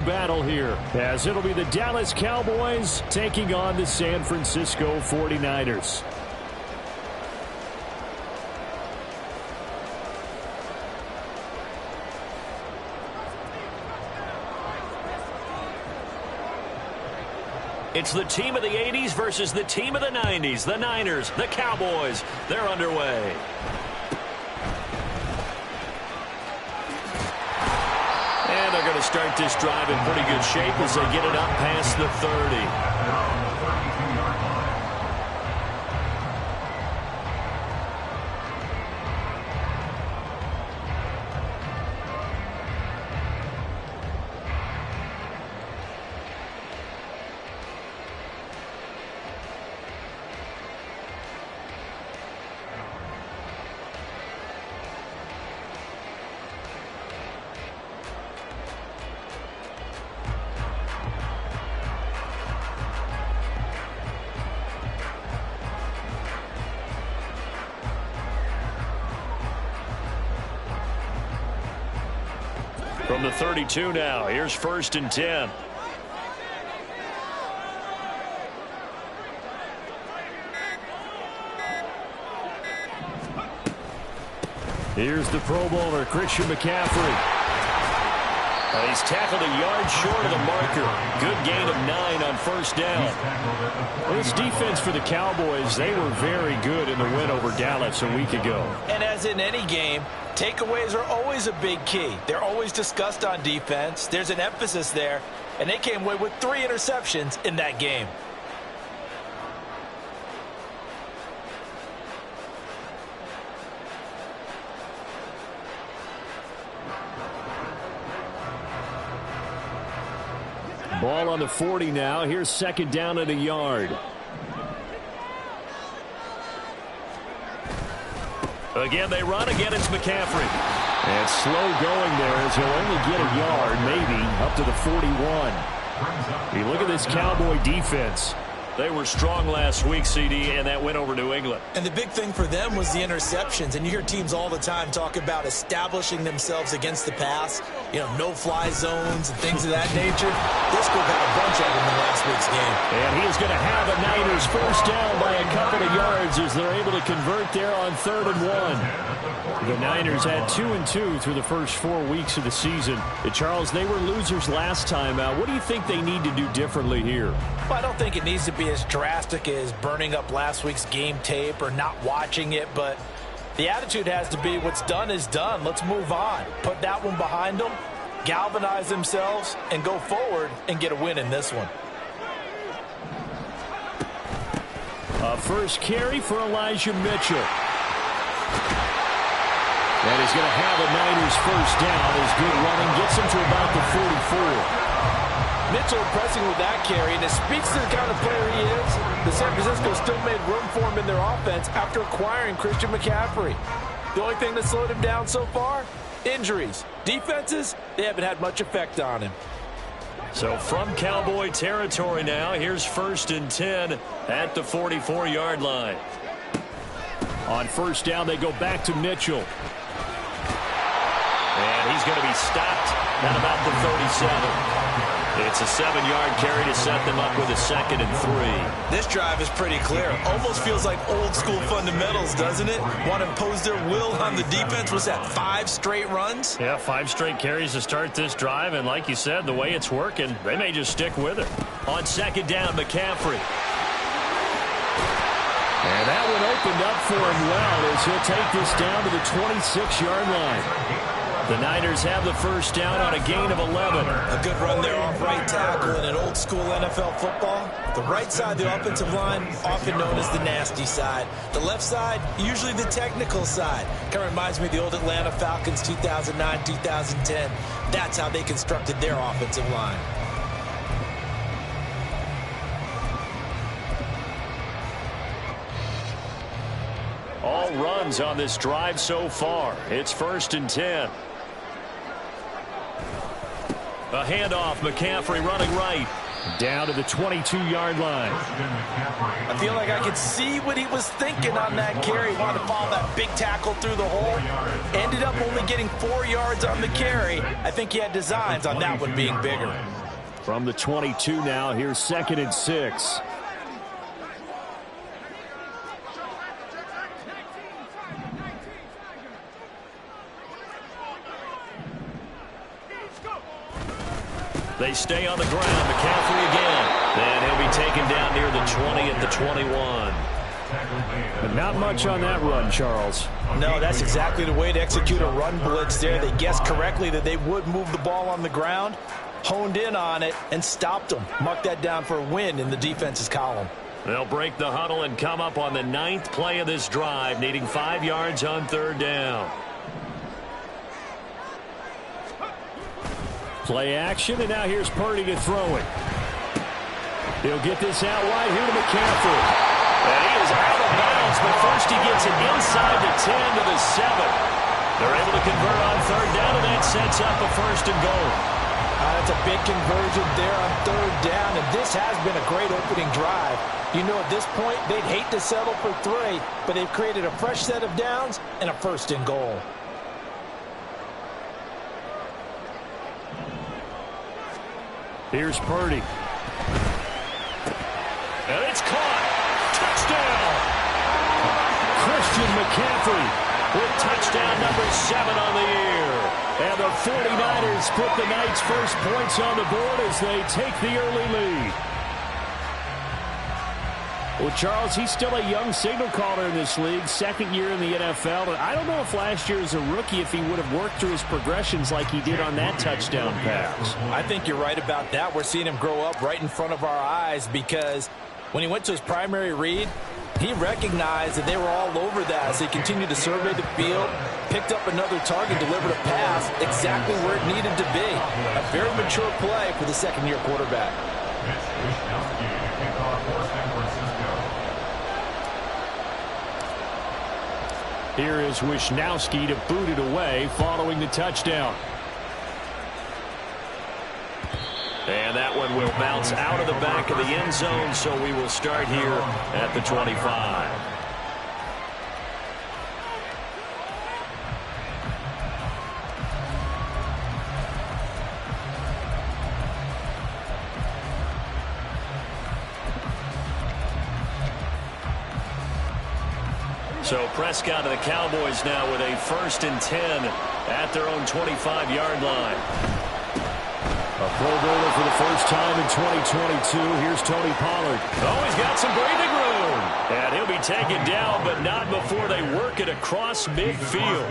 battle here, as it'll be the Dallas Cowboys taking on the San Francisco 49ers. It's the team of the 80s versus the team of the 90s. The Niners, the Cowboys, they're underway. And they're going to start this drive in pretty good shape as they get it up past the 30. From the 32 now, here's 1st and 10. Here's the Pro Bowler, Christian McCaffrey. He's tackled a yard short of the marker. Good gain of 9 on 1st down. Well, this defense for the Cowboys, they were very good in the win over Dallas a week ago. And as in any game, takeaways are always a big key. They're always discussed on defense. There's an emphasis there, and they came away with 3 interceptions in that game. Ball on the 40 now. Here's 2nd down and a yard. Again, they run. Again, it's McCaffrey. And slow going there as he'll only get a yard, maybe, up to the 41. You look at this Cowboy defense. They were strong last week, CD, and that went over New England. And the big thing for them was the interceptions. And you hear teams all the time talk about establishing themselves against the pass. You know, no-fly zones and things of that nature. This group had a bunch of them in last week's game. And he is going to have a Niners 1st down by a couple of yards as they're able to convert there on 3rd and 1. The Niners had 2-2 through the first 4 weeks of the season. Charles, they were losers last time out. What do you think they need to do differently here? Well, I don't think it needs to be as drastic as burning up last week's game tape or not watching it, but the attitude has to be what's done is done. Let's move on. Put that one behind them, galvanize themselves, and go forward and get a win in this one. A first carry for Elijah Mitchell. And he's going to have a Niners 1st down. His good running gets him to about the 44. Mitchell impressing with that carry, and it speaks to the kind of player he is. The San Francisco still made room for him in their offense after acquiring Christian McCaffrey. The only thing that slowed him down so far? Injuries. Defenses, they haven't had much effect on him. So from Cowboy territory now, here's 1st and 10 at the 44-yard line. On 1st down, they go back to Mitchell. And he's going to be stopped at about the 37. It's a 7-yard carry to set them up with a 2nd and 3. This drive is pretty clear. Almost feels like old school fundamentals, doesn't it? Want to impose their will on the defense. Was that 5 straight runs? Yeah, 5 straight carries to start this drive. And like you said, the way it's working, they may just stick with it. On 2nd down, McCaffrey. And that one opened up for him well as he'll take this down to the 26-yard line. The Niners have the 1st down on a gain of 11. A good run there off right tackle in an old-school NFL football. The right side of the offensive line, often known as the nasty side. The left side, usually the technical side. Kind of reminds me of the old Atlanta Falcons 2009, 2010. That's how they constructed their offensive line. All runs on this drive so far. It's 1st and 10. A handoff, McCaffrey running right. Down to the 22-yard line. I feel like I could see what he was thinking on that carry. Wanted to follow that big tackle through the hole. Ended up only getting 4 yards on the carry. I think he had designs on that one being bigger. From the 22 now, here's 2nd and 6. They stay on the ground. McCaffrey again. And he'll be taken down near the 20 at the 21. But not much on that run, Charles. No, that's exactly the way to execute a run blitz there. They guessed correctly that they would move the ball on the ground, honed in on it, and stopped them. Mark that down for a win in the defense's column. They'll break the huddle and come up on the 9th play of this drive, needing 5 yards on 3rd down. Play action, and now here's Purdy to throw it. He'll get this out wide here to McCaffrey. And he is out of bounds, but first he gets it inside the 10 to the 7. They're able to convert on 3rd down, and that sets up a 1st and goal. That's a big conversion there on 3rd down, and this has been a great opening drive. You know, at this point, they'd hate to settle for 3, but they've created a fresh set of downs and a 1st and goal. Here's Purdy. And it's caught. Touchdown. Christian McCaffrey with touchdown number 7 on the year. And the 49ers put the Knights' first points on the board as they take the early lead. Well, Charles, he's still a young signal caller in this league, 2nd year in the NFL. And I don't know if last year as a rookie if he would have worked through his progressions like he did on that touchdown pass. I think you're right about that. We're seeing him grow up right in front of our eyes because when he went to his primary read, he recognized that they were all over that as he continued to survey the field, picked up another target, delivered a pass exactly where it needed to be. A very mature play for the 2nd-year quarterback. Here is Wisnowski to boot it away following the touchdown. And that one will bounce out of the back of the end zone, so we will start here at the 25. So Prescott of the Cowboys now with a 1st and 10 at their own 25-yard line. A Pro Bowler for the first time in 2022. Here's Tony Pollard. Oh, he's got some breathing room. And he'll be taken down, but not before they work it across midfield.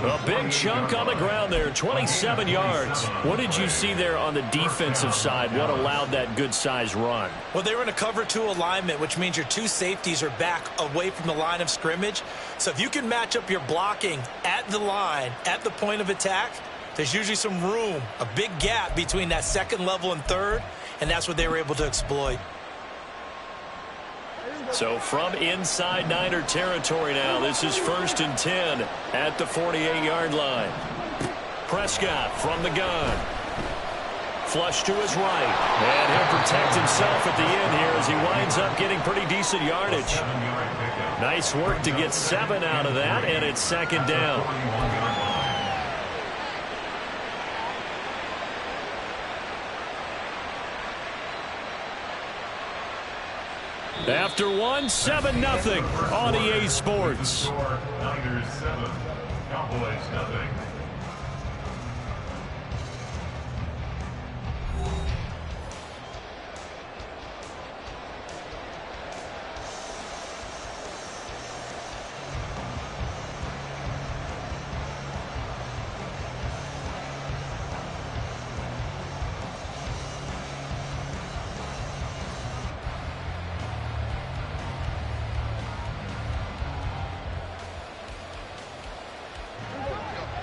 A big chunk on the ground there, 27 yards. What did you see there on the defensive side? What allowed that good-sized run? Well, they were in a cover 2 alignment, which means your 2 safeties are back away from the line of scrimmage. So if you can match up your blocking at the line, at the point of attack, there's usually some room, a big gap between that 2nd level and 3rd, and that's what they were able to exploit. So from inside Niner territory now, this is 1st and 10 at the 48-yard line. Prescott from the gun. Flush to his right. And he'll protect himself at the end here as he winds up getting pretty decent yardage. Nice work to get 7 out of that, and it's 2nd down. After 1, 7-0 on EA Sports. Niners 7, Cowboys 0.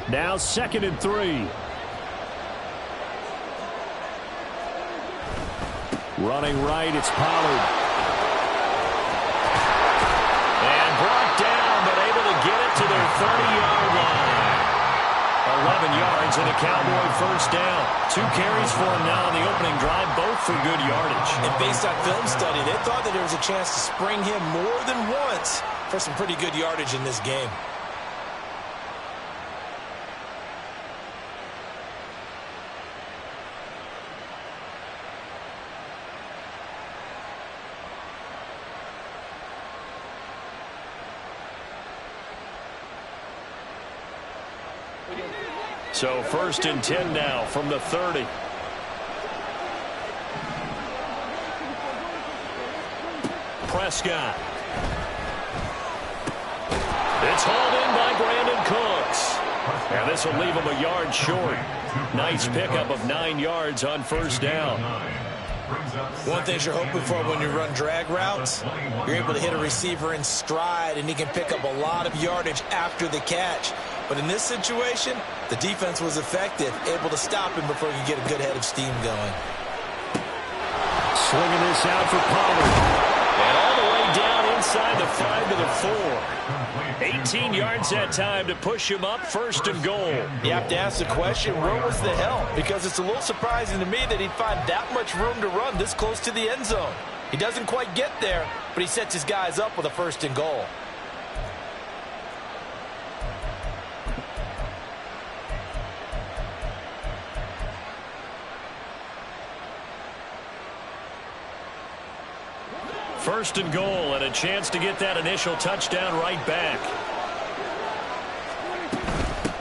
Now 2nd and 3. Running right, it's Pollard. And brought down, but able to get it to their 30-yard line. yards and a Cowboy first down. 2 carries for him now on the opening drive, both for good yardage. And based on film study, they thought that there was a chance to spring him more than once for some pretty good yardage in this game. So 1st and 10 now from the 30. Prescott. It's hauled in by Brandon Cooks. And this will leave him a yard short. Nice pickup of 9 yards on first down. One thing you're hoping for when you run drag routes, you're able to hit a receiver in stride, and he can pick up a lot of yardage after the catch. But in this situation, the defense was effective, able to stop him before he could get a good head of steam going. Swinging this out for Pollard. And all the way down inside the 5 to the 4. 18 yards that time to push him up, 1st and goal. You have to ask the question, where was the help? Because it's a little surprising to me that he'd find that much room to run this close to the end zone. He doesn't quite get there, but he sets his guys up with a 1st and goal. First and goal, and a chance to get that initial touchdown right back.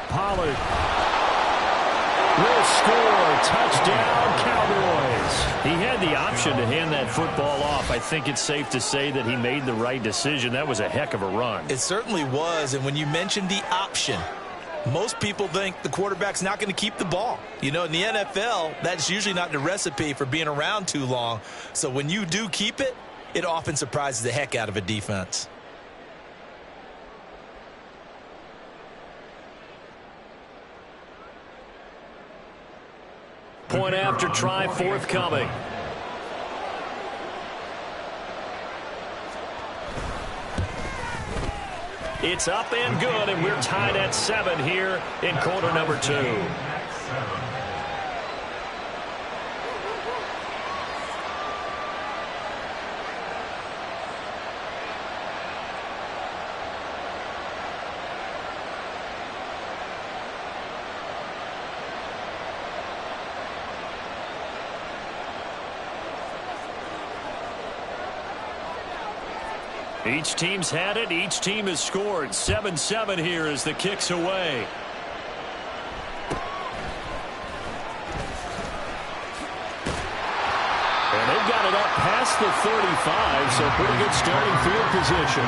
Pollard will score. Touchdown, Cowboys. He had the option to hand that football off. I think it's safe to say that he made the right decision. That was a heck of a run. It certainly was, and when you mentioned the option, most people think the quarterback's not going to keep the ball. You know, in the NFL, that's usually not the recipe for being around too long. So when you do keep it, it often surprises the heck out of a defense. Point after try forthcoming. It's up and good, and we're tied at 7 here in quarter number 2. Each team's had it. Each team has scored. 7-7 here as the kick's away. And they've got it up past the 35, so pretty good starting field position.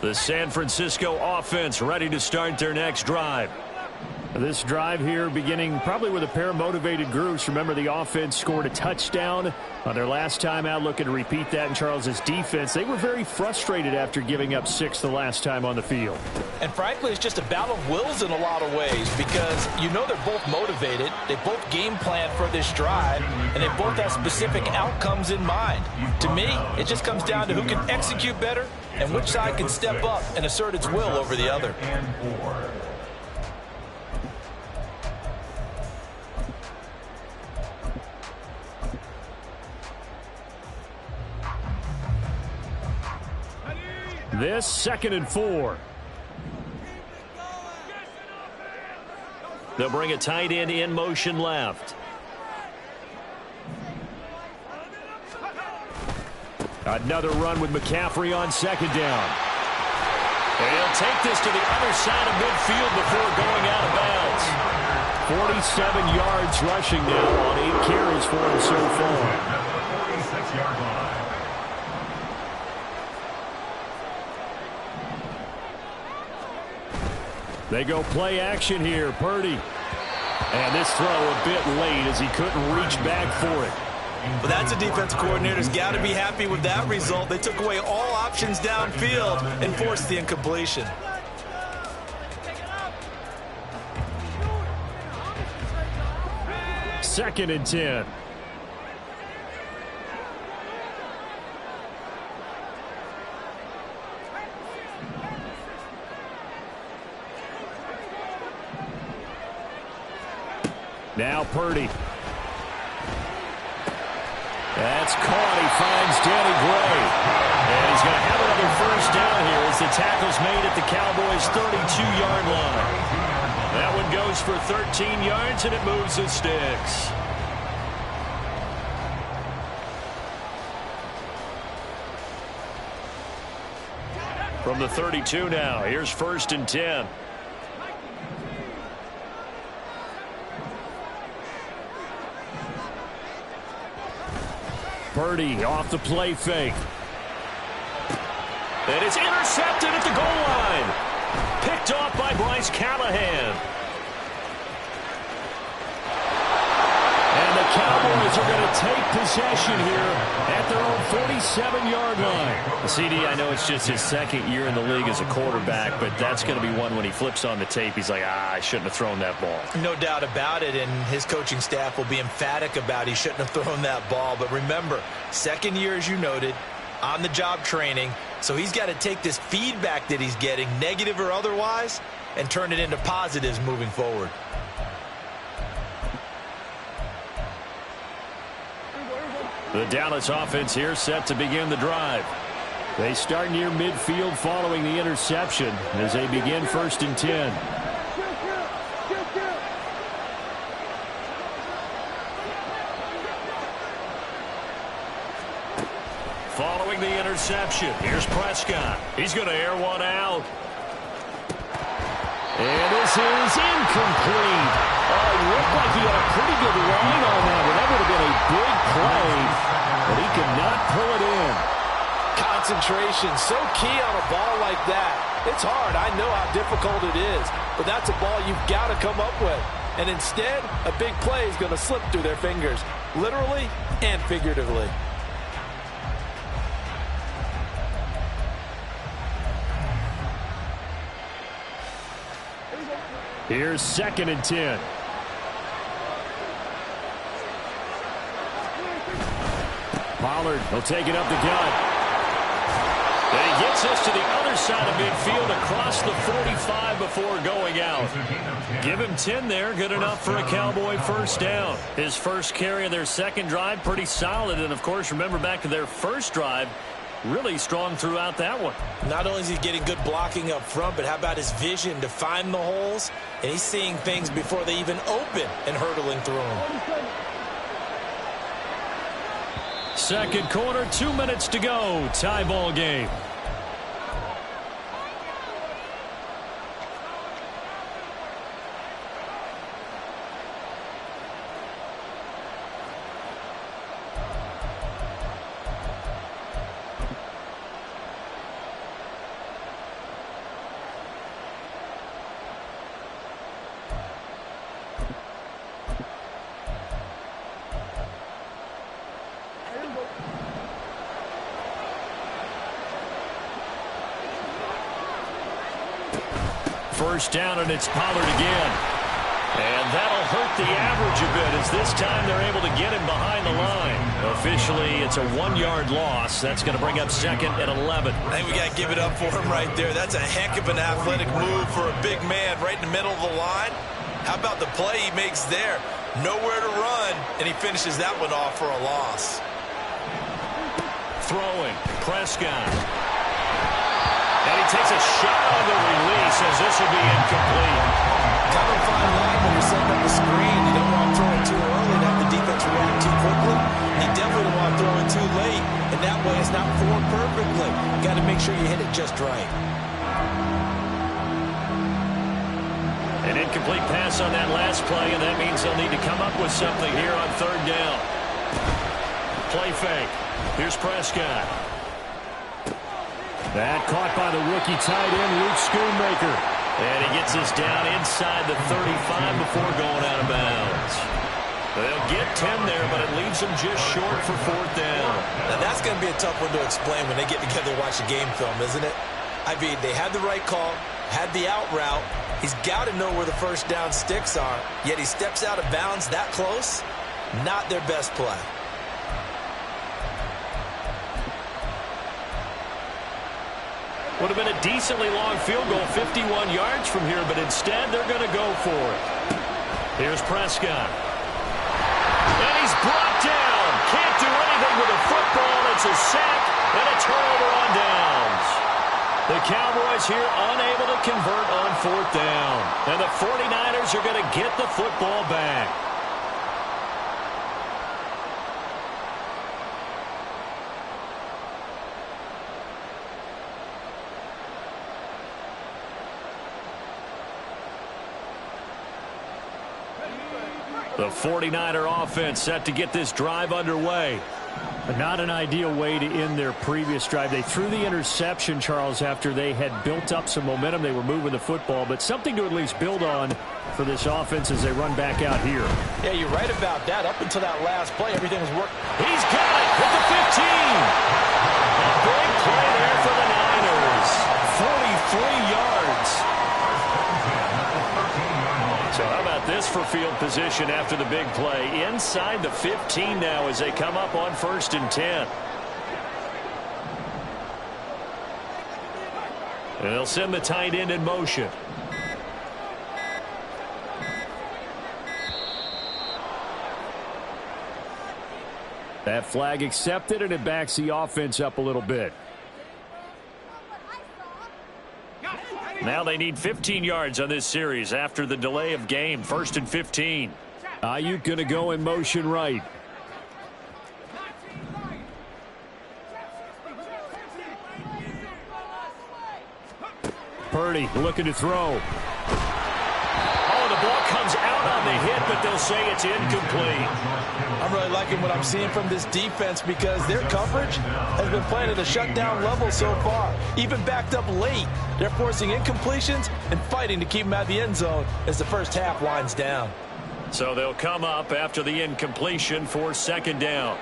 The San Francisco offense ready to start their next drive. This drive here beginning probably with a pair of motivated groups. Remember, the offense scored a touchdown on their last time out, looking to repeat that in Charles's defense. They were very frustrated after giving up 6 the last time on the field. And frankly, it's just a battle of wills in a lot of ways, because you know they're both motivated. They both game plan for this drive, and they both have specific outcomes in mind. To me, it just comes down to who can execute better and which side can step up and assert its will over the other. This 2nd and 4. They'll bring a tight end in motion left. Another run with McCaffrey on 2nd down. And he'll take this to the other side of midfield before going out of bounds. 47 yards rushing now on 8 carries for him so far. They go play action here. Purdy. And this throw a bit late as he couldn't reach back for it. But that's a defense coordinator's got to be happy with that result. They took away all options downfield and forced the incompletion. 2nd and 10. Now Purdy. That's caught. He finds Danny Gray. And he's going to have another first down here as the tackle's made at the Cowboys' 32-yard line. That one goes for 13 yards, and it moves the sticks. From the 32 now, here's 1st and 10. Purdy off the play fake. And it's intercepted at the goal line. Picked off by Bryce Callahan. And the Cowboys are going to take possession here at their own 47-yard line. CD, I know it's just his 2nd year in the league as a quarterback, but that's going to be one when he flips on the tape. He's like, I shouldn't have thrown that ball. No doubt about it, and his coaching staff will be emphatic about he shouldn't have thrown that ball. But remember, 2nd year, as you noted, on-the-job training, so he's got to take this feedback that he's getting, negative or otherwise, and turn it into positives moving forward. The Dallas offense here set to begin the drive. They start near midfield following the interception as they begin 1st and 10. Following the interception, here's Prescott. He's going to air one out. And this is incomplete. Oh, it looked like he had a pretty good line on that one. That would have been a big play, but he could not pull it in. Concentration, so key on a ball like that. It's hard. I know how difficult it is, but that's a ball you've got to come up with. And instead, a big play is going to slip through their fingers, literally and figuratively. Here's 2nd and 10. Pollard will take it up the gut. And he gets us to the other side of midfield across the 45 before going out. Give him 10 there. Good enough for a Cowboy first down. His first carry of their 2nd drive, pretty solid. And, of course, remember back to their first drive, really strong throughout that one. Not only is he getting good blocking up front, but how about his vision to find the holes? And he's seeing things before they even open and hurdling through them. 2nd quarter, 2 minutes to go. Tie ball game. First down, and it's Pollard again. And that'll hurt the average a bit as this time they're able to get him behind the line. Officially, it's a 1-yard loss. That's going to bring up 2nd and 11. I think we got to give it up for him right there. That's a heck of an athletic move for a big man right in the middle of the line. How about the play he makes there? Nowhere to run, and he finishes that one off for a loss. Throwing, Prescott. And he takes a shot on the release as this will be incomplete. Kind of a fine line when you're setting up a screen. You don't want to throw it too early and have the defense react too quickly. You definitely don't want to throw it too late, and that way it's not formed perfectly. You got to make sure you hit it just right. An incomplete pass on that last play, and that means they'll need to come up with something here on 3rd down. Play fake. Here's Prescott. That caught by the rookie tight end, Luke Schoonmaker. And he gets us down inside the 35 before going out of bounds. They'll get 10 there, but it leaves them just short for 4th down. Now that's going to be a tough one to explain when they get together and watch the game film, isn't it? I mean, they had the right call, had the out route. He's got to know where the first down sticks are, yet he steps out of bounds that close. Not their best play. Would have been a decently long field goal, 51 yards from here, but instead they're going to go for it. Here's Prescott. And he's brought down. Can't do anything with the football. It's a sack and a turnover on downs. The Cowboys here unable to convert on fourth down. And the 49ers are going to get the football back. The 49er offense set to get this drive underway. But not an ideal way to end their previous drive. They threw the interception, Charles, after they had built up some momentum. They were moving the football, but something to at least build on for this offense as they run back out here. Yeah, you're right about that. Up until that last play, everything was working. He's got it at the 15. A big play there for the Niners. 43 yards. So how about this for field position after the big play? Inside the 15 now as they come up on 1st and 10. And they'll send the tight end in motion. That flag accepted, and it backs the offense up a little bit. Now they need 15 yards on this series after the delay of game. 1st and 15. Ayuk going to go in motion right. Purdy looking to throw. Oh, the ball comes out on the hit, but they'll say it's incomplete. I'm really liking what I'm seeing from this defense because their coverage has been playing at a shutdown level so far. Even backed up late, they're forcing incompletions and fighting to keep them out of the end zone as the first half winds down. So they'll come up after the incompletion for 2nd down.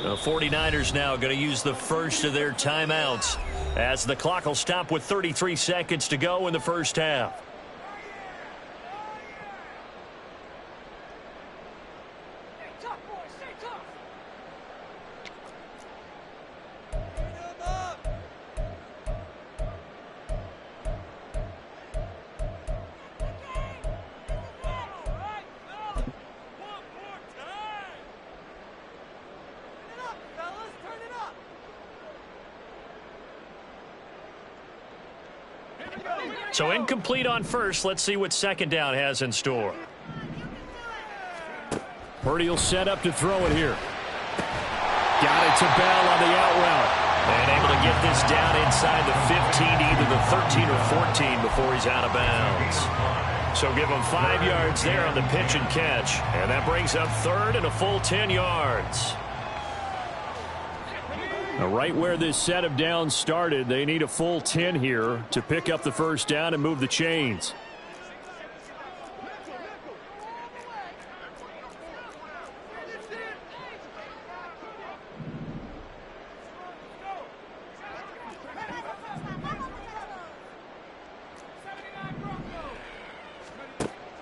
The 49ers now going to use the first of their timeouts as the clock will stop with 33 seconds to go in the first half. So incomplete on first. Let's see what 2nd down has in store. Purdy will set up to throw it here. Got it to Bell on the out route. And able to get this down inside the 15, either the 13 or 14 before he's out of bounds. So give him 5 yards there on the pitch and catch. And that brings up 3rd and a full 10 yards. Now, right where this set of downs started, they need a full 10 here to pick up the first down and move the chains.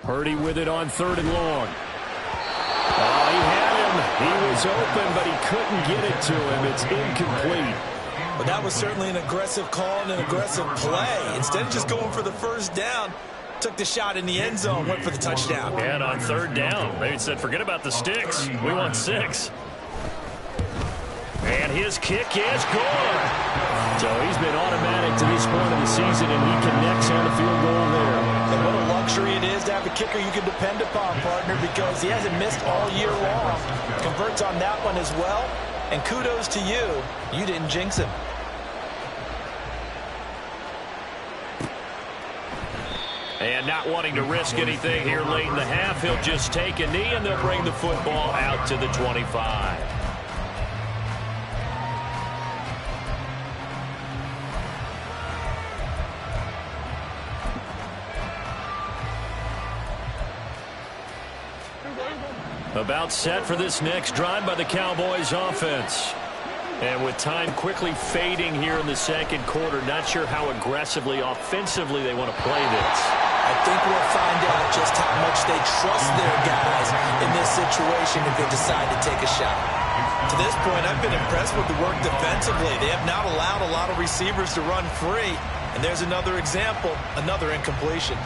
Purdy with it on 3rd and long. Oh, he had him. He was open, but he couldn't get it to him. It's incomplete. But that was certainly an aggressive call and an aggressive play. Instead of just going for the first down, took the shot in the end zone, went for the touchdown. And on 3rd down, they said, forget about the sticks. We want 6. And his kick is good. So he's been automatic to this point of the season, and he connects on the field goal there. And what a luxury it is to have a kicker you can depend upon, partner, because he hasn't missed all year long. Converts on that one as well. And kudos to you. You didn't jinx him. And not wanting to risk anything here late in the half, he'll just take a knee, and they'll bring the football out to the 25. About set for this next drive by the Cowboys offense. And with time quickly fading here in the second quarter, not sure how aggressively, offensively they want to play this. I think we'll find out just how much they trust their guys in this situation if they decide to take a shot. To this point, I've been impressed with the work defensively. They have not allowed a lot of receivers to run free. And there's another example, another incompletion.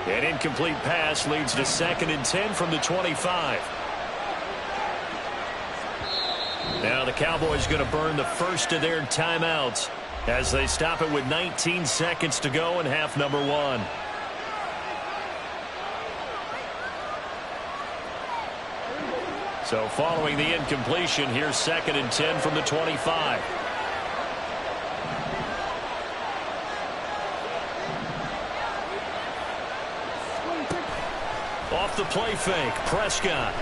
An incomplete pass leads to 2nd and 10 from the 25. Now the Cowboys going to burn the first of their timeouts as they stop it with 19 seconds to go in half number 1. So following the incompletion, here's 2nd and 10 from the 25. Off the play fake, Prescott.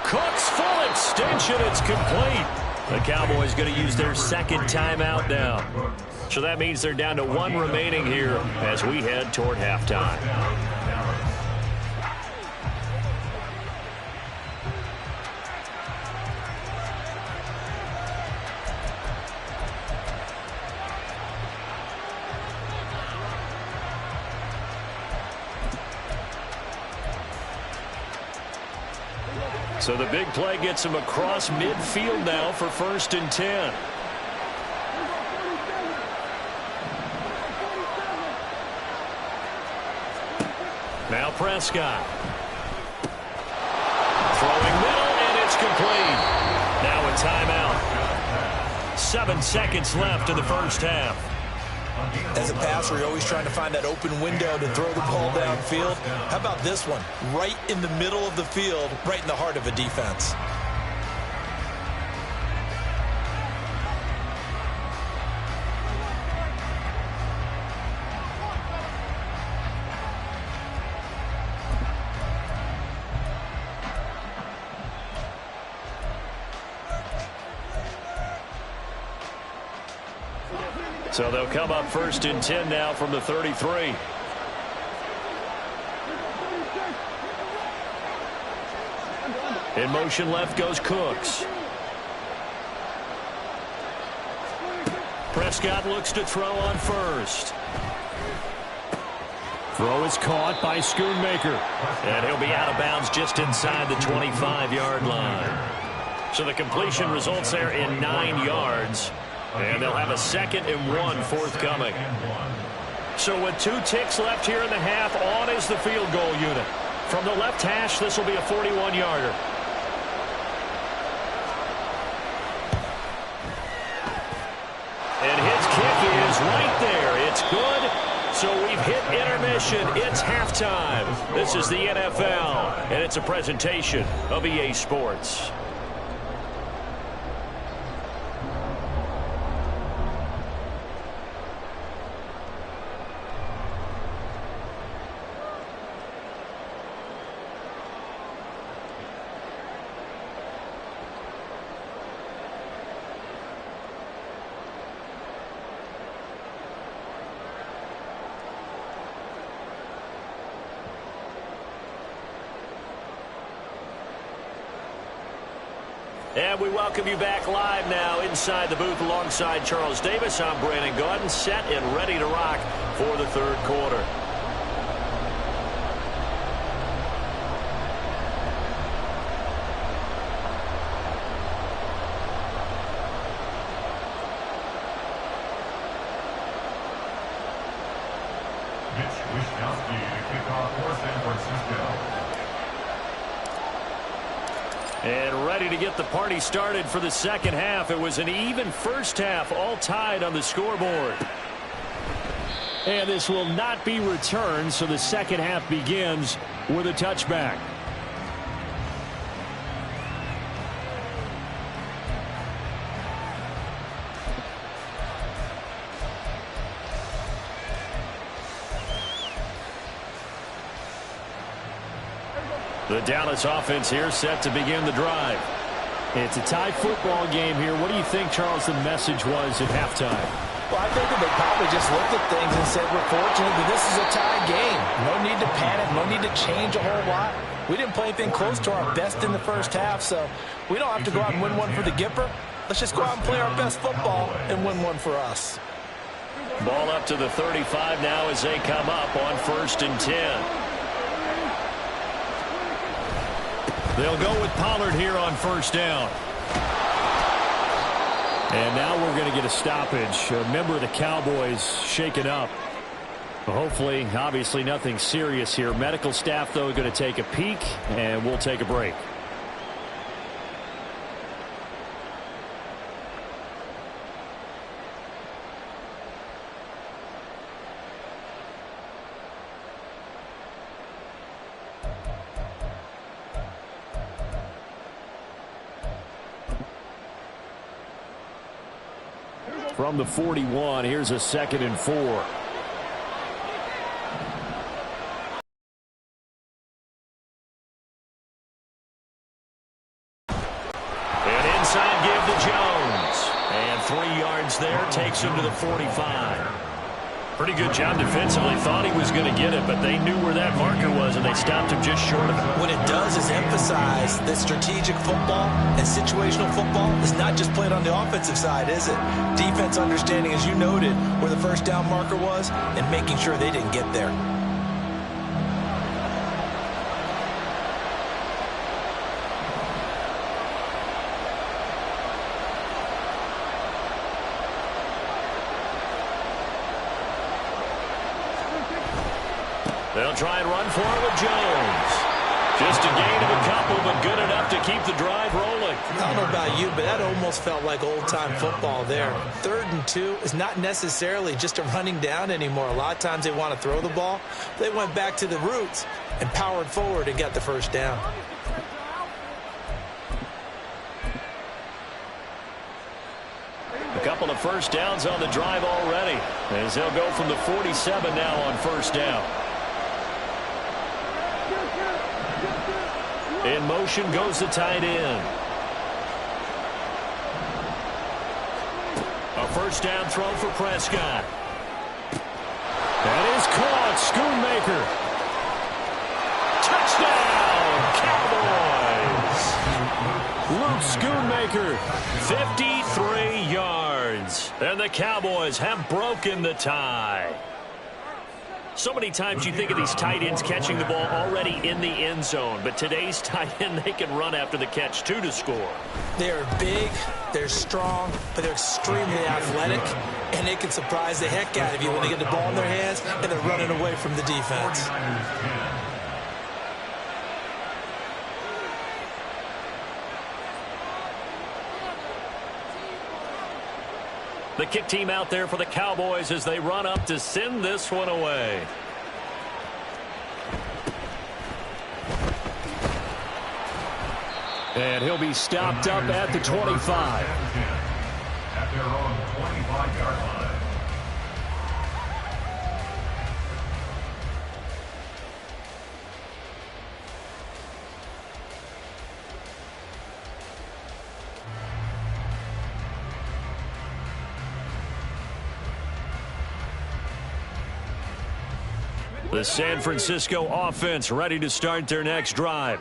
Cooks full extension, it's complete. The Cowboys going to use their 2nd timeout now. So that means they're down to 1 remaining here as we head toward halftime. So the big play gets him across midfield now for 1st and 10. Now Prescott. Throwing middle, and it's complete. Now a timeout. 7 seconds left in the first half. As a passer, you're always trying to find that open window to throw the ball downfield. How about this one? Right in the middle of the field, right in the heart of a defense. So they'll come up 1st and 10 now from the 33. In motion left goes Cooks. Prescott looks to throw on first. Throw is caught by Schoonmaker. And he'll be out of bounds just inside the 25-yard line. So the completion results there in 9 yards. And they'll have a 2nd and 1 forthcoming. So with 2 ticks left here in the half, on is the field goal unit. From the left hash, this will be a 41-yarder. And his kick is right there. It's good. So we've hit intermission. It's halftime. This is the NFL, and it's a presentation of EA Sports. And we welcome you back live now inside the booth alongside Charles Davis. I'm Brandon Gaudin, set and ready to rock for the 3rd quarter. Mitch Wishnowsky to kick off for San Francisco. And ready to get the party started for the 2nd half. It was an even first half, all tied on the scoreboard. And this will not be returned, so the 2nd half begins with a touchback. The Dallas offense here set to begin the drive. It's a tie football game here. What do you think, Charles, the message was at halftime? Well, I think that they probably just looked at things and said, we're fortunate that this is a tie game. No need to panic, no need to change a whole lot. We didn't play anything close to our best in the first half, so we don't have to go out and win one for the Gipper. Let's just go out and play our best football and win one for us. Ball up to the 35 now as they come up on 1st and 10. They'll go with Pollard here on 1st down. And now we're going to get a stoppage. A member of the Cowboys shaken up. Hopefully, obviously nothing serious here. Medical staff, though, going to take a peek, and we'll take a break. From the 41, here's a 2nd and 4. And inside give to Jones. And 3 yards there, takes him to the 45. Pretty good job defensively. Thought he was going to get it, but they knew where that marker was, and they stopped him just short of it. What it does is emphasize that strategic football and situational football is not just played on the offensive side, is it? Defense understanding, as you noted, where the 1st down marker was and making sure they didn't get there. They'll try and run for it with Jones. Just a gain of a couple, but good enough to keep the drive rolling. I don't know about you, but that almost felt like old-time football there. 3rd and 2 is not necessarily just a running down anymore. A lot of times they want to throw the ball. They went back to the roots and powered forward and got the 1st down. A couple of 1st downs on the drive already, as they'll go from the 47 now on 1st down. In motion goes the tight end. A 1st down throw for Prescott. That is caught. Schoonmaker. Touchdown, Cowboys. Luke Schoonmaker, 53 yards. And the Cowboys have broken the tie. So many times you think of these tight ends catching the ball already in the end zone, but today's tight end, they can run after the catch, too, to score. They're big, they're strong, but they're extremely athletic, and they can surprise the heck out of you when they get the ball in their hands and they're running away from the defense. The kick team out there for the Cowboys as they run up to send this one away. And he'll be stopped up at the 25. At their own 25-yard line. The San Francisco offense ready to start their next drive.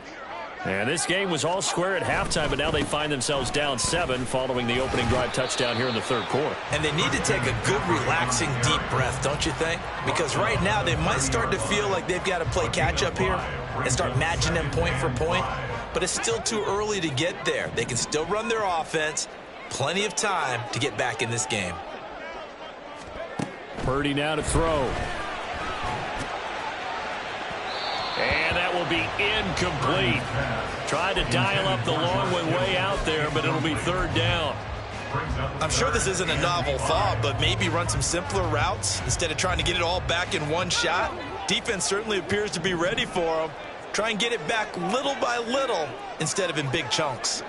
And this game was all square at halftime, but now they find themselves down 7 following the opening drive touchdown here in the 3rd quarter. And they need to take a good, relaxing, deep breath, don't you think? Because right now they might start to feel like they've got to play catch-up here and start matching them point for point. But it's still too early to get there. They can still run their offense. Plenty of time to get back in this game. Purdy now to throw. And that will be incomplete. Tried to dial up the long one way out there, but it'll be 3rd down. I'm sure this isn't a novel thought, but maybe run some simpler routes instead of trying to get it all back in one shot. Defense certainly appears to be ready for them. Try and get it back little by little instead of in big chunks.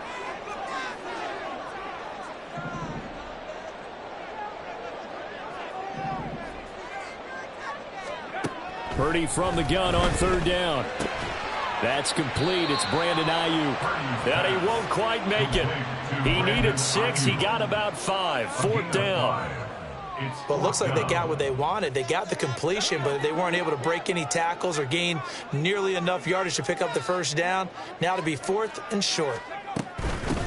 Purdy from the gun on 3rd down. That's complete. It's Brandon Ayuk. And he won't quite make it. He needed 6. He got about 5. 4th down. But it looks like they got what they wanted. They got the completion, but they weren't able to break any tackles or gain nearly enough yardage to pick up the first down. Now to be 4th and short.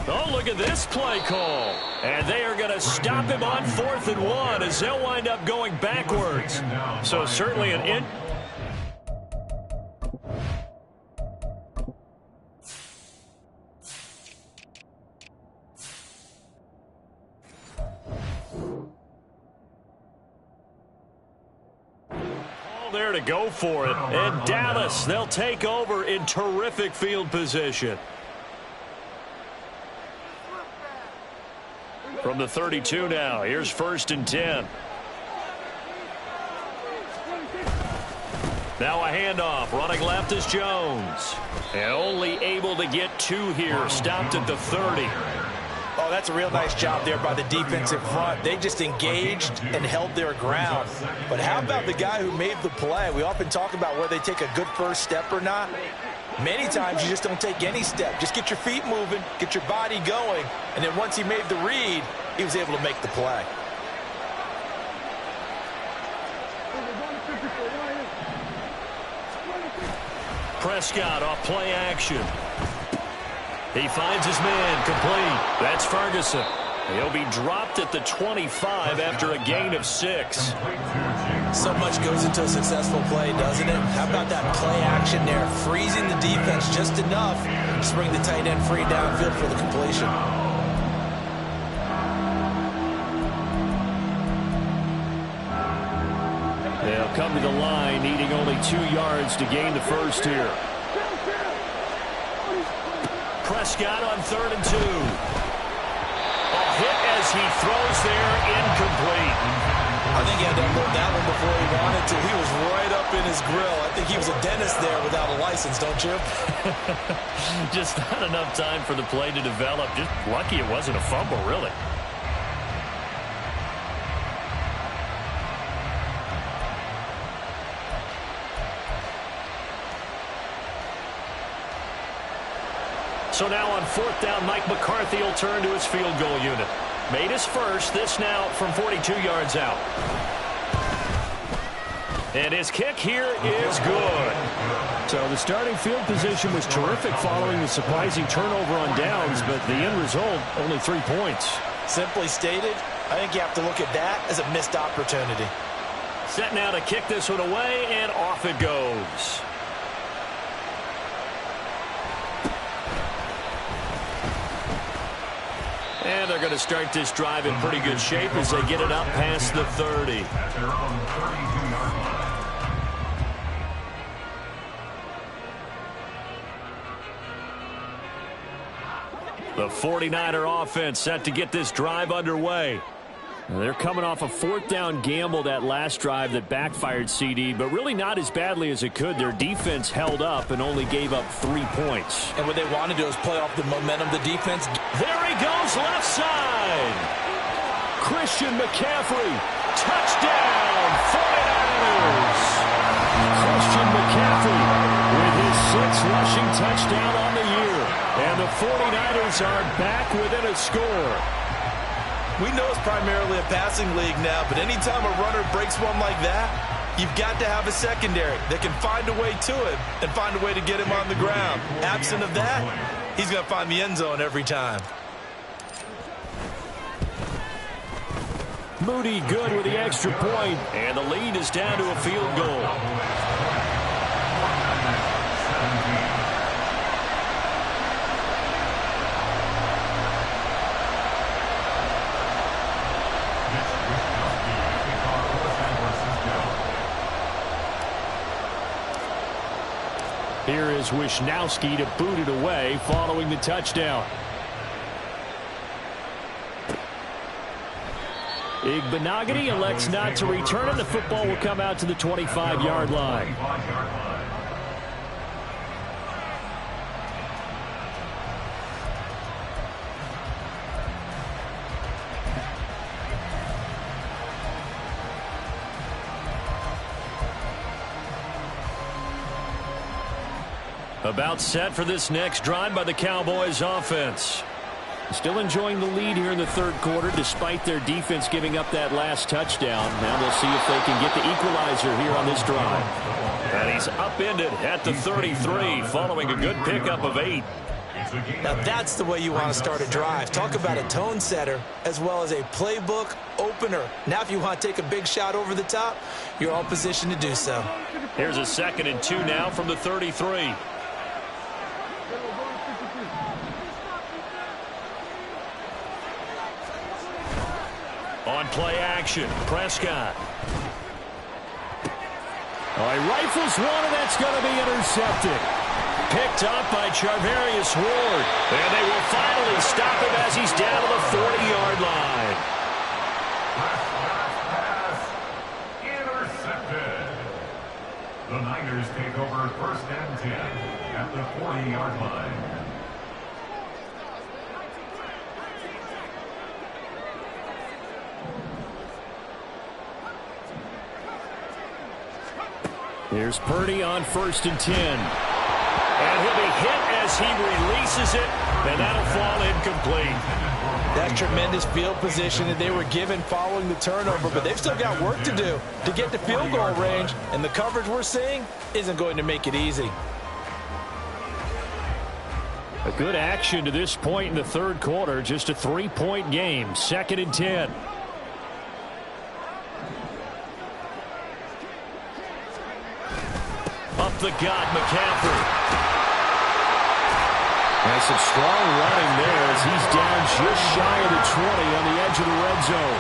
Oh, look at this play call. And they are going to stop him on 4th and 1 as they'll wind up going backwards. So certainly an there to go for it. And Dallas, they'll take over in terrific field position. From the 32 now, here's 1st and 10. Now a handoff, running left is Jones. And only able to get 2 here, stopped at the 30. Oh, that's a real nice job there by the defensive front. They just engaged and held their ground. But how about the guy who made the play? We often talk about whether they take a good first step or not. Many times you just don't take any step. Just get your feet moving, get your body going, and then once he made the read, he was able to make the play. Prescott off play action. He finds his man, complete. That's Ferguson. He'll be dropped at the 25 after a gain of 6. So much goes into a successful play, doesn't it? How about that play action there? Freezing the defense just enough to bring the tight end free downfield for the completion. They'll come to the line, needing only 2 yards to gain the first here. Prescott on 3rd and 2. A hit as he throws there, incomplete. I think he had to unload that one before he wanted to. He was right up in his grill. I think he was a dentist there without a license, don't you? Just not enough time for the play to develop. Just lucky it wasn't a fumble, really. So now on 4th down, Mike McCarthy will turn to his field goal unit. Made his first, this now from 42 yards out. And his kick here is good. So the starting field position was terrific following the surprising turnover on downs, but the end result, only 3 points. Simply stated, I think you have to look at that as a missed opportunity. Set now to kick this one away, and off it goes. And they're going to start this drive in pretty good shape as they get it up past the 30. At their own 32-yard line. The 49er offense set to get this drive underway. They're coming off a 4th down gamble that last drive that backfired CD, but really not as badly as it could. Their defense held up and only gave up 3 points. And what they want to do is play off the momentum of the defense. There he goes, left side. Christian McCaffrey, touchdown, 49ers. Christian McCaffrey with his 6th rushing touchdown on the year. And the 49ers are back within a score. We know it's primarily a passing league now, but anytime a runner breaks one like that, you've got to have a secondary that can find a way to him and find a way to get him on the ground. Absent of that, he's going to find the end zone every time. Moody good with the extra point. And the lead is down to a field goal. Here is Wisnowski to boot it away following the touchdown. Igbenogany elects not to return, and the football will come out to the 25-yard line. About set for this next drive by the Cowboys offense. Still enjoying the lead here in the third quarter despite their defense giving up that last touchdown. Now we'll see if they can get the equalizer here on this drive. And he's upended at the 33 following a good pickup of 8. Now that's the way you want to start a drive. Talk about a tone setter as well as a playbook opener. Now if you want to take a big shot over the top, you're all positioned to do so. Here's a 2nd and 2 now from the 33. On play action, Prescott. He rifles one, and that's going to be intercepted. Picked up by Charvarius Ward. And they will finally stop him as he's down to the 40-yard line. Pass intercepted. The Niners take over 1st and 10 at the 40-yard line. Here's Purdy on 1st and 10. And he'll be hit as he releases it, and that'll fall incomplete. That's tremendous field position that they were given following the turnover, but they've still got work to do to get to field goal range, and the coverage we're seeing isn't going to make it easy. A good action to this point in the third quarter. Just a 3-point game. 2nd and 10. Up the gut, McCaffrey. And some strong running there as he's down just shy of the 20 on the edge of the red zone.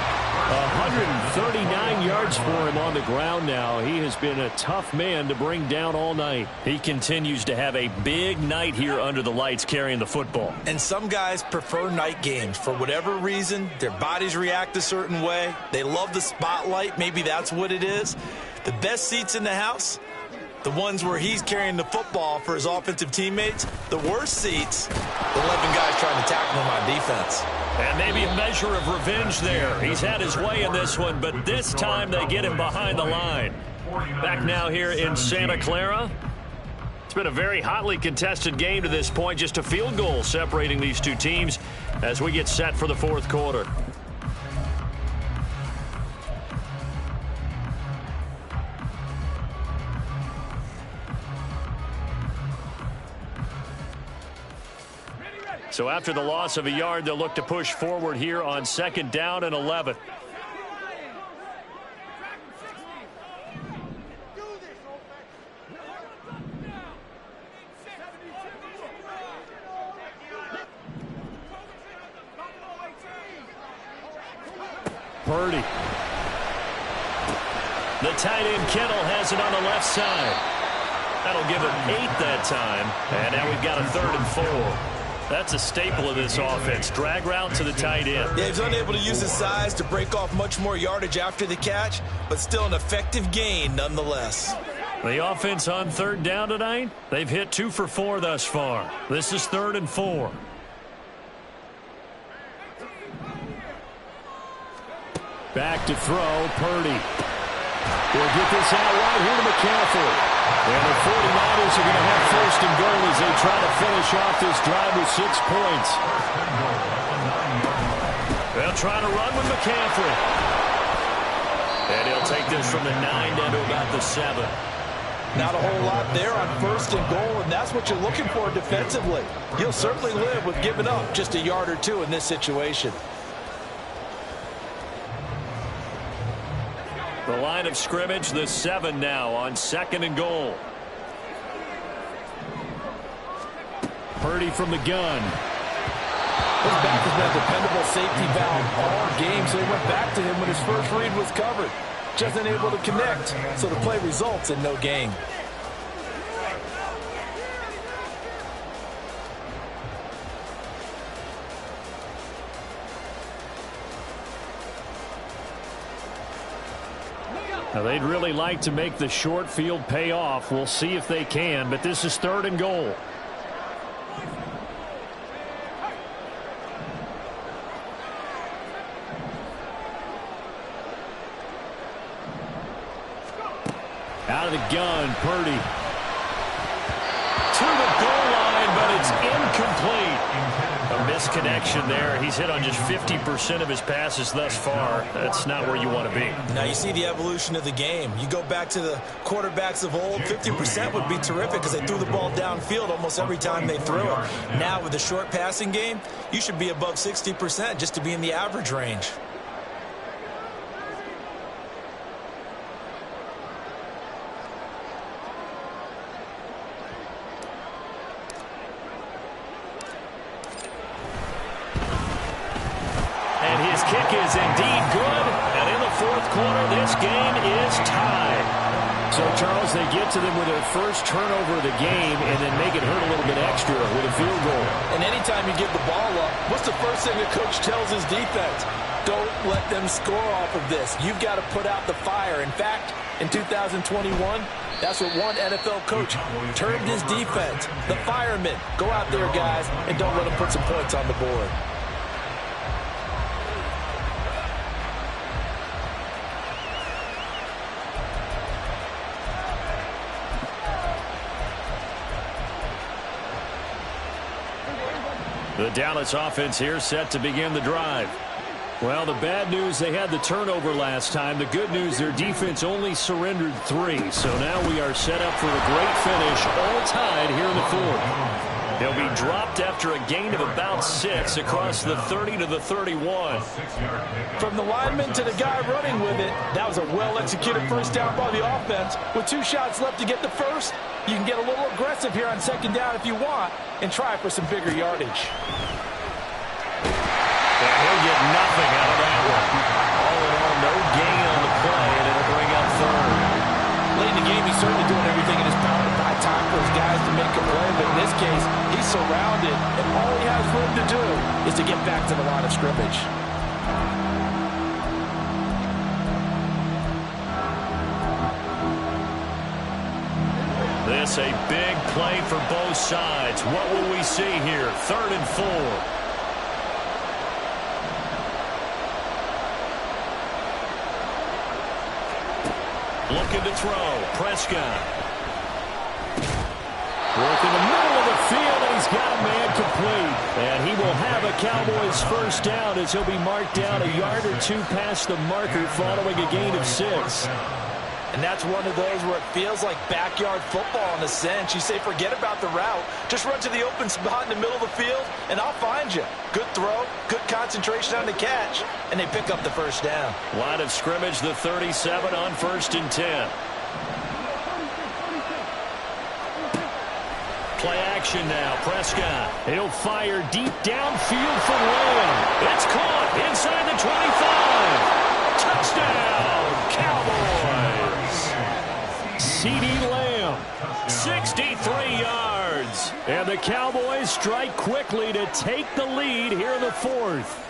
139 yards for him on the ground now. He has been a tough man to bring down all night. He continues to have a big night here under the lights carrying the football. And some guys prefer night games. For whatever reason, their bodies react a certain way. They love the spotlight. Maybe that's what it is. The best seats in the house, the ones where he's carrying the football for his offensive teammates. The worst seats, the 11 guys trying to tackle him on defense. And maybe a measure of revenge there. He's had his way in this one, but this time they get him behind the line. Back now here in Santa Clara. It's been a very hotly contested game to this point. Just a field goal separating these two teams as we get set for the fourth quarter. So after the loss of a yard, they'll look to push forward here on 2nd down and 11. Purdy. The tight end Kittle has it on the left side. That'll give him 8 that time. And now we've got a 3rd and 4. That's a staple of this offense. Drag route to the tight end. Yeah, he's unable to use his size to break off much more yardage after the catch, but still an effective gain nonetheless. The offense on 3rd down tonight, they've hit 2 for 4 thus far. This is 3rd and 4. Back to throw, Purdy. We'll get this out right here to McCaffrey. And the 49ers are going to have 1st and goal as they try to finish off this drive with 6 points. They'll try to run with McCaffrey. And he'll take this from the 9 down to about the 7. Not a whole lot there on 1st and goal, and that's what you're looking for defensively. You'll certainly live with giving up just a yard or 2 in this situation. The line of scrimmage, the 7 now on 2nd and goal. Purdy from the gun. His back has been a dependable safety valve all game, so he went back to him when his first read was covered. Just unable to connect, so the play results in no gain. Now they'd really like to make the short field pay off. We'll see if they can, but this is 3rd and goal. Out of the gun, Purdy. To the goal line, but it's incomplete. A missed connection there. He's hit on just 50% of his passes thus far. That's not where you want to be. Now you see the evolution of the game. You go back to the quarterbacks of old, 50% would be terrific because they threw the ball downfield almost every time they threw it. Now with the short passing game, you should be above 60% just to be in the average range. His kick is indeed good, and in the fourth quarter, this game is tied. So, Charles, they get to them with their first turnover of the game and then make it hurt a little bit extra with a field goal. And anytime you give the ball up, what's the first thing a coach tells his defense? Don't let them score off of this. You've got to put out the fire. In fact, in 2021, that's what one NFL coach termed his defense. The firemen. Go out there, guys, and don't let them put some points on the board. The Dallas offense here set to begin the drive. Well, the bad news, they had the turnover last time. The good news, their defense only surrendered 3. So now we are set up for a great finish, all tied here in the fourth. He'll be dropped after a gain of about 6 across the 30 to the 31. From the lineman to the guy running with it, that was a well-executed first down by the offense. With 2 shots left to get the first, you can get a little aggressive here on second down if you want and try for some bigger yardage. And he'll get nothing out of that one. All in all, no gain on the play, and it'll bring up third. Late in the game, he's certainly doing everything in his power to buy time for his guys to make a play, but in this case, he's surrounded, and all he has room to do is to get back to the line of scrimmage. This a big play for both sides. What will we see here? 3rd and 4. Looking to throw. Prescott. Work in the middle of the field, and he's got a man complete. And he will have a Cowboys first down as he'll be marked down a yard or 2 past the marker following a gain of 6. And that's one of those where it feels like backyard football in a sense. You say, forget about the route. Just run to the open spot in the middle of the field, and I'll find you. Good throw, good concentration on the catch, and they pick up the first down. Line of scrimmage, the 37 on 1st and 10. Play action now. Prescott. He'll fire deep downfield for Lamb. It's caught inside the 25. Touchdown, Cowboys. CeeDee Lamb. 63 yards. And the Cowboys strike quickly to take the lead here in the fourth.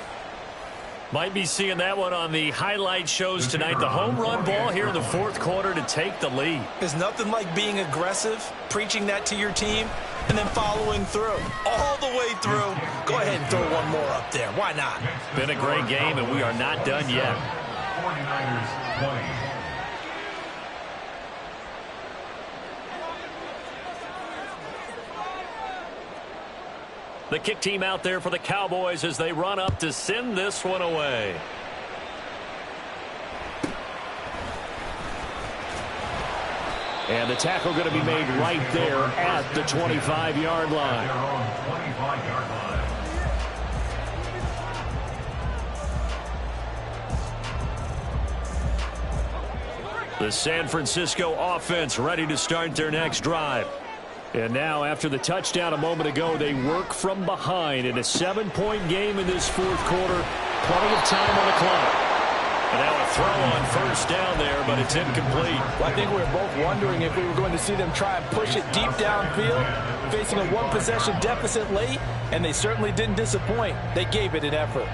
Might be seeing that one on the highlight shows tonight. The home run ball here in the fourth quarter to take the lead. There's nothing like being aggressive, preaching that to your team, and then following through. All the way through. Go ahead and throw one more up there. Why not? Been a great game, and we are not done yet. 49ers 20. The kick team out there for the Cowboys as they run up to send this one away. And the tackle going to be made right there at the 25-yard line. Their own 25-yard line. The San Francisco offense ready to start their next drive. And now, after the touchdown a moment ago, they work from behind in a 7-point game in this fourth quarter. Plenty of time on the clock. And now a throw on first down there, but it's incomplete. Well, I think we were both wondering if we were going to see them try and push it deep downfield, facing a one-possession deficit late, and they certainly didn't disappoint. They gave it an effort.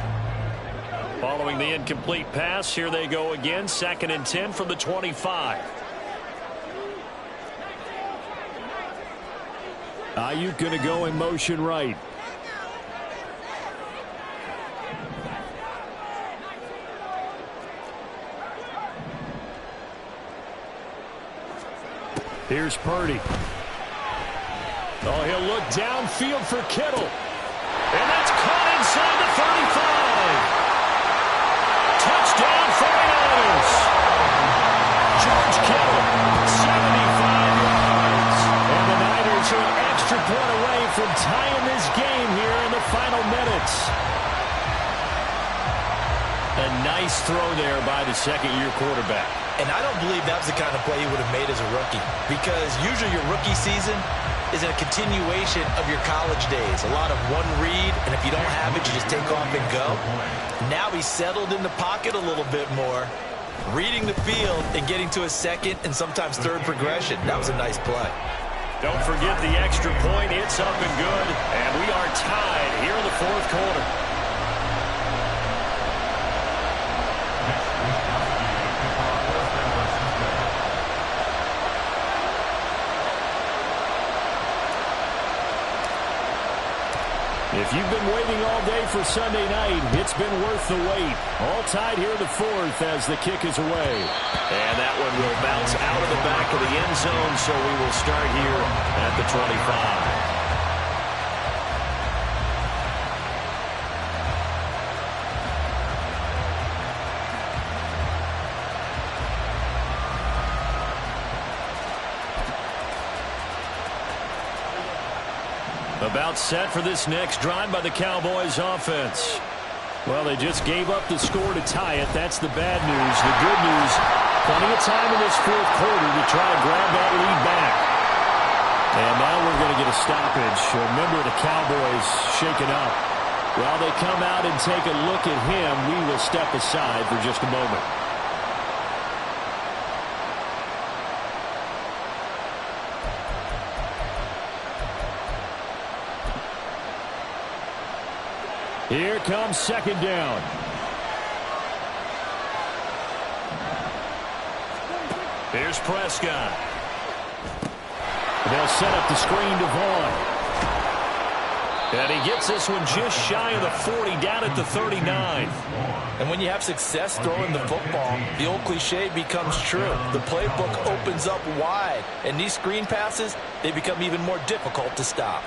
Following the incomplete pass, here they go again. 2nd and 10 from the 25. Ayuk going to go in motion right. Here's Purdy. Oh, he'll look downfield for Kittle. And that's caught point away from tying this game here in the final minutes. A nice throw there by the second-year quarterback. And I don't believe that was the kind of play he would have made as a rookie, because usually your rookie season is a continuation of your college days. A lot of one read, and if you don't have it, you just take off and go. Now he's settled in the pocket a little bit more, reading the field and getting to a second and sometimes third progression. That was a nice play. Don't forget the extra point. It's up and good, and we are tied here in the fourth quarter. If you've been waiting all day for Sunday night, it's been worth the wait. All tied here in the fourth as the kick is away. And that one will bounce out of the back of the end zone, so we will start here at the 25. About set for this next drive by the Cowboys offense. Well, they just gave up the score to tie it. That's the bad news. The good news, plenty of time in this fourth quarter to try to grab that lead back. And now we're going to get a stoppage. A member of the Cowboys shaken up. While they come out and take a look at him, we will step aside for just a moment. Here comes second down. Here's Prescott. They'll set up the screen to Vaughn. And he gets this one just shy of the 40, down at the 39. And when you have success throwing the football, the old cliche becomes true. The playbook opens up wide, and these screen passes, they become even more difficult to stop.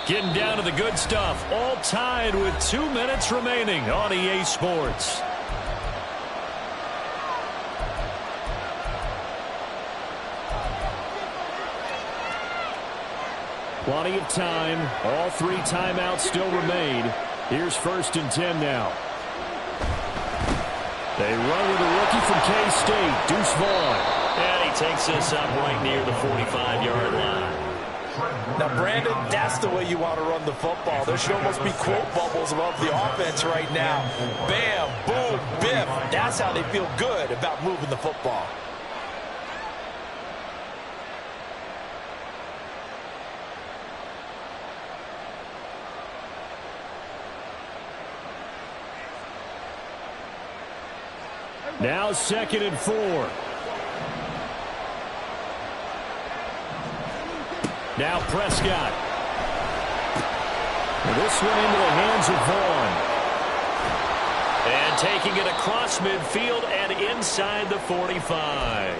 Getting down to the good stuff. All tied with 2 minutes remaining on EA Sports. Plenty of time. All 3 timeouts still remain. Here's 1st and 10 now. They run with a rookie from K-State, Deuce Vaughn. And he takes this up right near the 45-yard line. Now, Brandon, that's the way you want to run the football. There should almost be quote bubbles above the offense right now. Bam, boom, biff. That's how they feel good about moving the football. Now 2nd and 4. Now Prescott. This one into the hands of Vaughn. And taking it across midfield and inside the 45.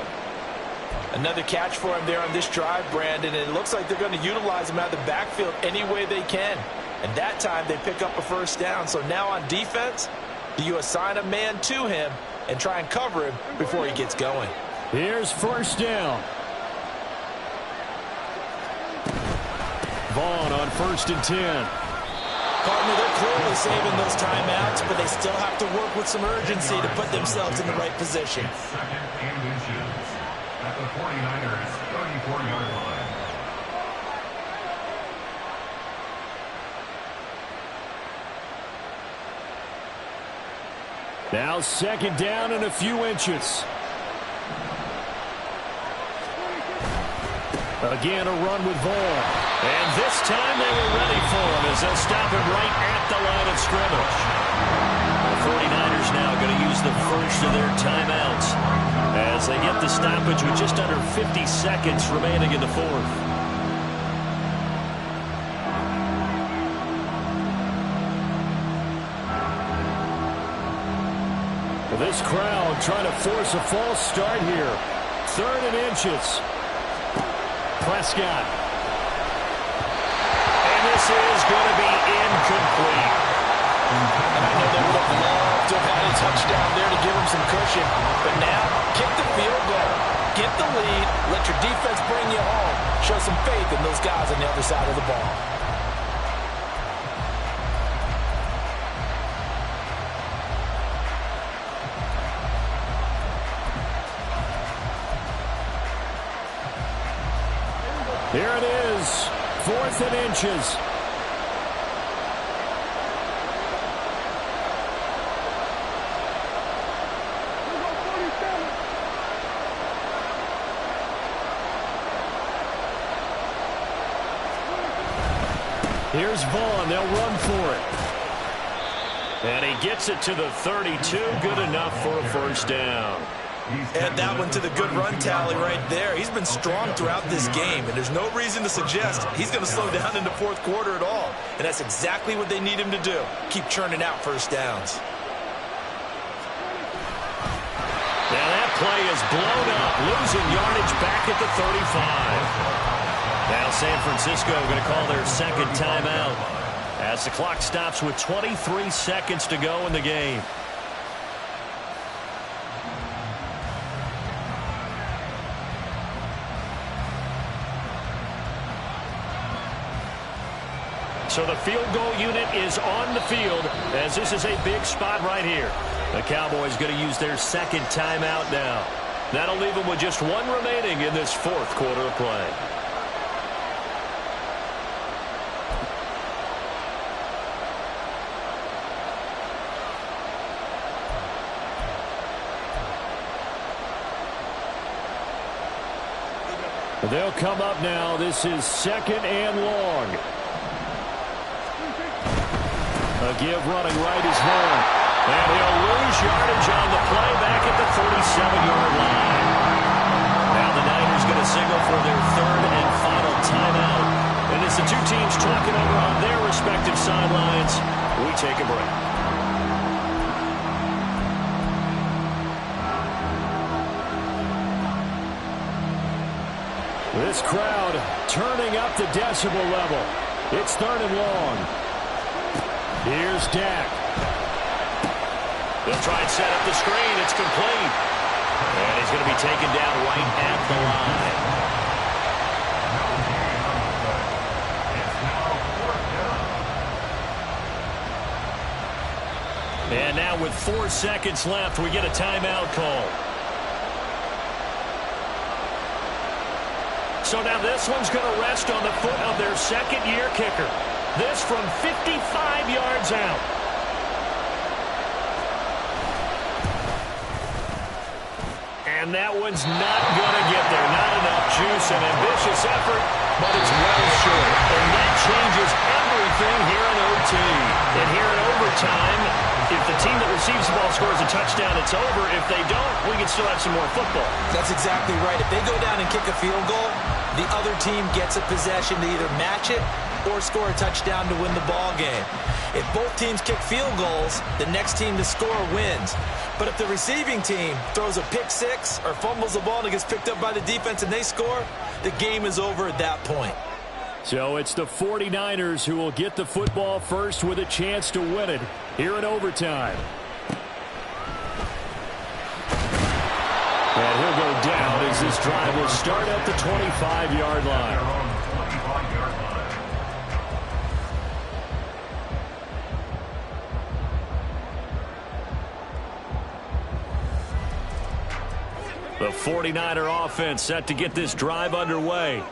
Another catch for him there on this drive, Brandon. And it looks like they're going to utilize him out of the backfield any way they can. And that time they pick up a first down. So now on defense, do you assign a man to him and try and cover him before he gets going? Here's 1st down. Vaughn on 1st and 10. Partner, they're clearly saving those timeouts, but they still have to work with some urgency to put themselves in the right position. 2nd and inches at the 49ers 34-yard line. Now 2nd down and a few inches. Again, a run with Vaughn. And this time they were ready for him as they'll stop him right at the line of scrimmage. The 49ers now going to use the first of their timeouts as they get the stoppage with just under 50 seconds remaining in the fourth. Well, this crowd trying to force a false start here. 3rd and inches. Prescott. And this is going to be incomplete. And I know they would have loved to have had a touchdown there to give him some cushion. But now Kick the field goal. Get the lead. Let your defense bring you home. Show some faith in those guys on the other side of the ball. Here it is, 4th and inches. Here's Vaughn. They'll run for it. And he gets it to the 32. Good enough for a first down. Add that one to the good run tally right there. He's been strong throughout this game, and there's no reason to suggest he's going to slow down in the fourth quarter at all. And that's exactly what they need him to do. Keep churning out first downs. Now that play is blown up, losing yardage back at the 35. Now San Francisco going to call their second timeout as the clock stops with 23 seconds to go in the game. So the field goal unit is on the field as this is a big spot right here. The Cowboys going to use their second timeout now. That'll leave them with just one remaining in this fourth quarter of play. They'll come up now. This is 2nd and long. A give running right is Vaughn. And he'll lose yardage on the play back at the 47-yard line. Now the Niners going to signal for their third and final timeout. And as the two teams talking over on their respective sidelines, we take a break. This crowd turning up the decibel level. It's 3rd and long. Here's Dak. They'll try and set up the screen. It's complete. And he's going to be taken down right at the line. And now with 4 seconds left, we get a timeout call. So now this one's going to rest on the foot of their second-year kicker. This from 55 yards out. And that one's not going to get there. Not enough juice. An ambitious effort, but it's well short. And that changes everything here in OT. And here in overtime, if the team that receives the ball scores a touchdown, it's over. If they don't, we can still have some more football. That's exactly right. If they go down and kick a field goal, the other team gets a possession to either match it or score a touchdown to win the ball game. If both teams kick field goals, the next team to score wins. But if the receiving team throws a pick six or fumbles the ball and it gets picked up by the defense and they score, the game is over at that point. So it's the 49ers who will get the football first with a chance to win it here in overtime. And he'll go down as this drive will start at the 25-yard line. The 49er offense set to get this drive underway.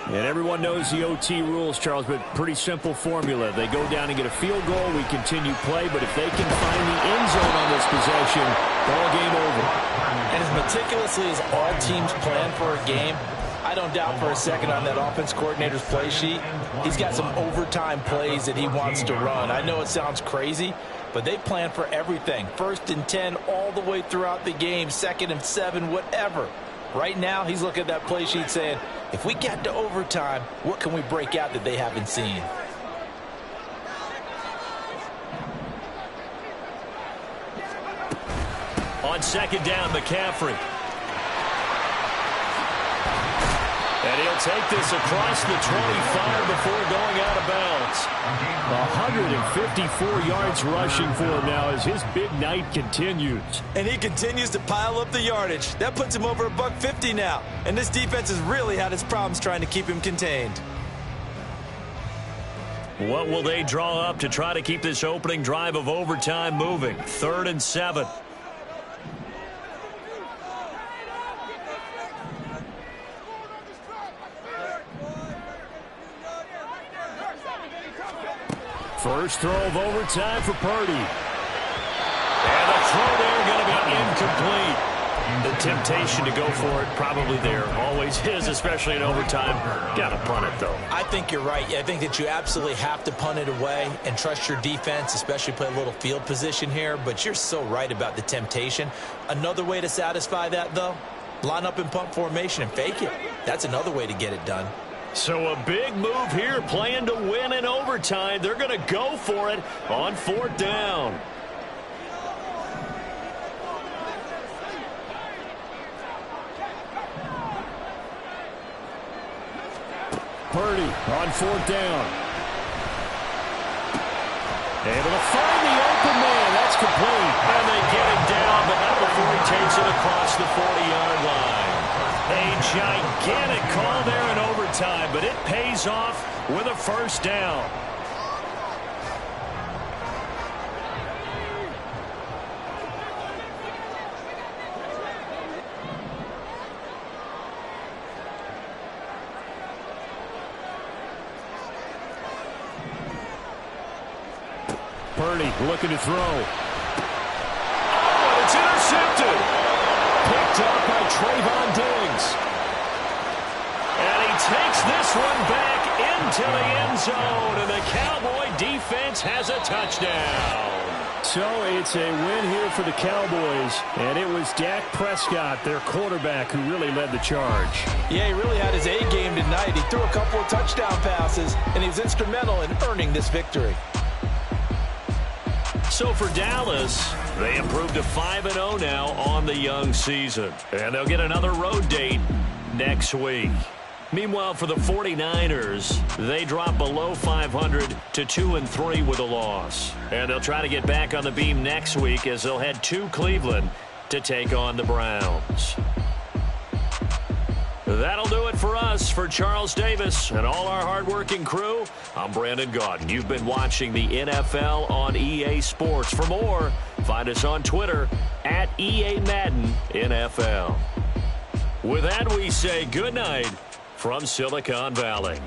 And everyone knows the OT rules, Charles, but pretty simple formula. They go down and get a field goal, we continue play, but if they can find the end zone on this possession, ball game over. And as meticulously as all teams plan for a game, I don't doubt for a second on that offense coordinator's play sheet, he's got some overtime plays that he wants to run. I know it sounds crazy, but they plan for everything. 1st and 10 all the way throughout the game, 2nd and 7, whatever. Right now, he's looking at that play sheet saying, if we get to overtime, what can we break out that they haven't seen? On 2nd down, McCaffrey. And he'll take this across the 25 before going out of bounds. 154 yards rushing for him now as his big night continues. And he continues to pile up the yardage. That puts him over $150 now. And this defense has really had its problems trying to keep him contained. What will they draw up to try to keep this opening drive of overtime moving? 3rd and 7. First throw of overtime for Purdy. And the throw there going to be incomplete. The temptation to go for it probably there. Always is, especially in overtime. Got to punt it, though. I think you're right. I think that you absolutely have to punt it away and trust your defense, especially play a little field position here. But you're so right about the temptation. Another way to satisfy that, though, line up in punt formation and fake it. That's another way to get it done. So a big move here, playing to win in overtime. They're going to go for it on 4th down. Purdy on 4th down. Able to find the open man. That's complete. And they get him down, but not before he takes it across the 40-yard line. A gigantic call there in overtime, but it pays off with a 1st down. Purdy looking to throw. Oh, and it's intercepted. Picked up by Trayvon Diggs. And he takes this one back into the end zone, and the Cowboy defense has a touchdown. So it's a win here for the Cowboys, and it was Dak Prescott, their quarterback, who really led the charge. Yeah, he really had his A game tonight. He threw a couple of touchdown passes, and he was instrumental in earning this victory. So for Dallas, they improved to 5-0 now on the young season. And they'll get another road date next week. Meanwhile, for the 49ers, they drop below 500 to 2-3 with a loss. And they'll try to get back on the beam next week as they'll head to Cleveland to take on the Browns. That'll do it for us. For Charles Davis and all our hardworking crew, I'm Brandon Gaudin. You've been watching the NFL on EA Sports. For more, find us on Twitter at EA Madden NFL. With that, we say good night from Silicon Valley.